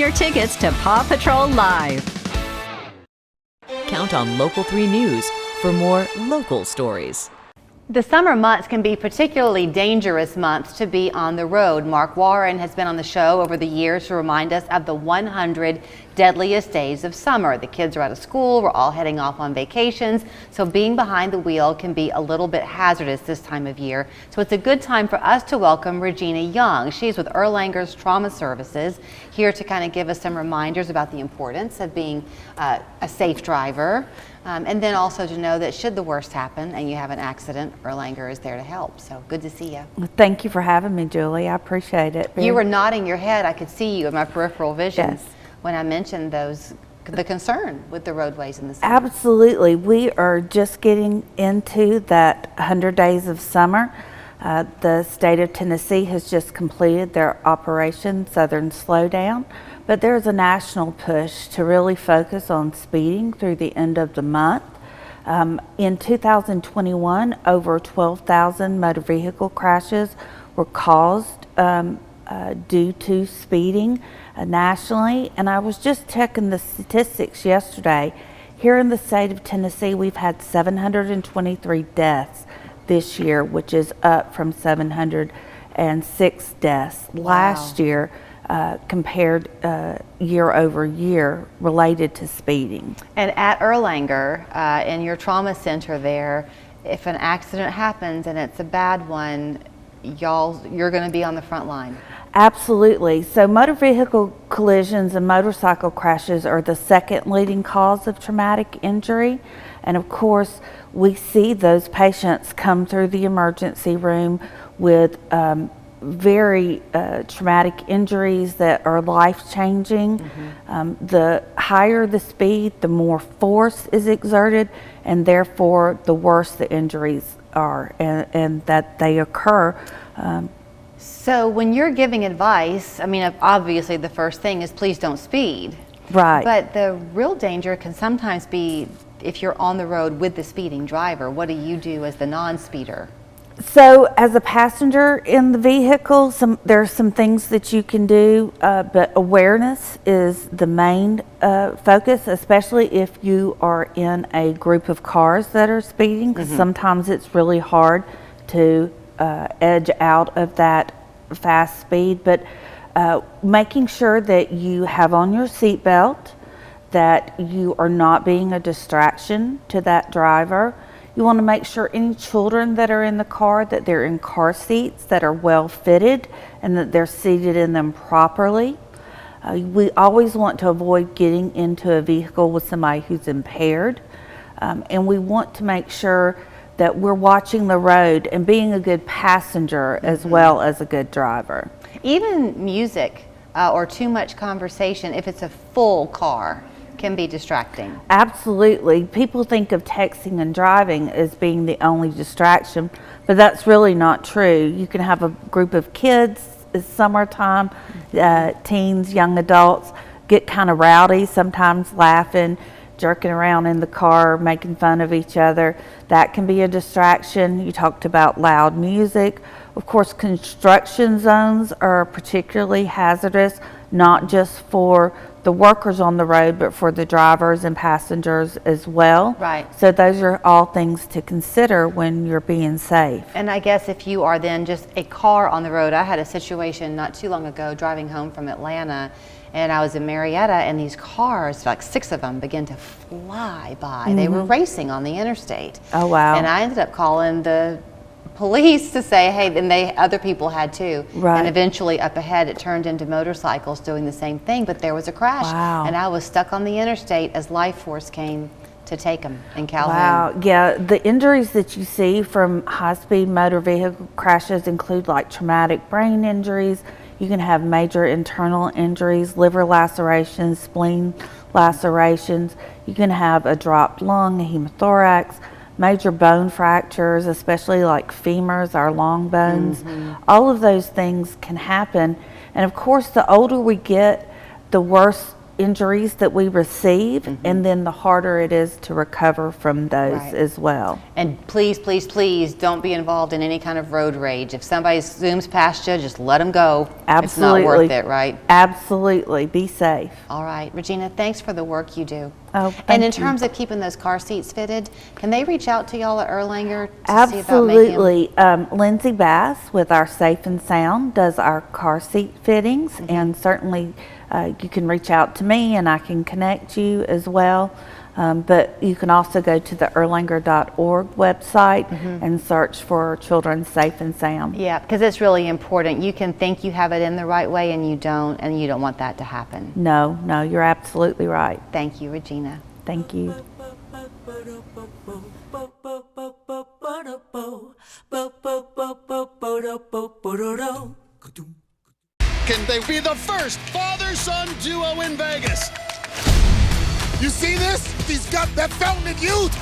your tickets to Paw Patrol Live. Count on Local 3 News for more local stories. The summer months can be particularly dangerous months to be on the road. Mark Warren has been on the show over the years to remind us of the 100 deadliest days of summer. The kids are out of school, we're all heading off on vacations, so being behind the wheel can be a little bit hazardous this time of year. So it's a good time for us to welcome Regena Young. She's with Erlanger Trauma Services, here to kind of give us some reminders about the importance of being a safe driver. And then also to know that should the worst happen and you have an accident, Erlanger is there to help. So good to see you. Well, thank you for having me, Julie. I appreciate it. You were nodding your head. I could see you in my peripheral vision Yes. when I mentioned the concern with the roadways in the summer. Absolutely. We are just getting into that 100 days of summer. The state of Tennessee has just completed their Operation Southern Slowdown. But there's a national push to really focus on speeding through the end of the month. In 2021, over 12,000 motor vehicle crashes were caused due to speeding nationally. And I was just checking the statistics yesterday. Here in the state of Tennessee, we've had 723 deaths this year, which is up from 706 deaths last year. Compared year over year related to speeding. And at Erlanger, in your trauma center there, if an accident happens and it's a bad one, you're going to be on the front line. Absolutely. So motor vehicle collisions and motorcycle crashes are the second leading cause of traumatic injury. And of course, we see those patients come through the emergency room with very traumatic injuries that are life-changing. The higher the speed, the more force is exerted, and therefore the worse the injuries are and that they occur. So when you're giving advice, I mean, obviously the first thing is please don't speed. Right. But the real danger can sometimes be if you're on the road with the speeding driver. What do you do as the non-speeder? So as a passenger in the vehicle, there are some things that you can do, but awareness is the main focus, especially if you are in a group of cars that are speeding, because sometimes it's really hard to edge out of that fast speed. But making sure that you have on your seatbelt, that you are not being a distraction to that driver. You want to make sure any children that are in the car, that they're in car seats that are well fitted and that they're seated in them properly. We always want to avoid getting into a vehicle with somebody who's impaired. And we want to make sure that we're watching the road and being a good passenger as well as a good driver. Even music or too much conversation, if it's a full car, can be distracting. Absolutely. People think of texting and driving as being the only distraction, but that's really not true. You can have a group of kids, it's summertime, teens, young adults get kind of rowdy, sometimes laughing, jerking around in the car, making fun of each other. That can be a distraction. You talked about loud music. Of course, construction zones are particularly hazardous, not just for the workers on the road, but for the drivers and passengers as well. Right. So those are all things to consider when you're being safe. And I guess if you are then just a car on the road, I had a situation not too long ago driving home from Atlanta, and I was in Marietta, and these cars, like 6 of them, began to fly by. They were racing on the interstate. Oh, wow. And I ended up calling the police to say, hey, and other people had too. Right. And eventually up ahead it turned into motorcycles doing the same thing, but there was a crash. Wow. And I was stuck on the interstate as life force came to take them in Calhoun. Wow, yeah, the injuries that you see from high-speed motor vehicle crashes include like traumatic brain injuries. You can have major internal injuries, liver lacerations, spleen lacerations. You can have a dropped lung, a hemothorax, major bone fractures, especially like femurs, our long bones. All of those things can happen. And of course, the older we get, the worse injuries that we receive, and then the harder it is to recover from those Right. as well. And please, please, please don't be involved in any kind of road rage. If somebody zooms past you, just let them go. Absolutely. It's not worth it, right? Absolutely. Be safe. All right. Regina, thanks for the work you do. Oh, And thank in you. terms of keeping those car seats fitted, can they reach out to y'all at Erlanger to see about making them? Absolutely. Lindsay Bass with our Safe and Sound does our car seat fittings, and certainly you can reach out to me and I can connect you as well. But you can also go to the erlanger.org website and search for Children's Safe and Sound. Yeah, because it's really important. You can think you have it in the right way and you don't want that to happen. No, you're absolutely right. Thank you, Regina. Thank you. Can they be the first father-son duo in Vegas? You see this? He's got that fountain of youth.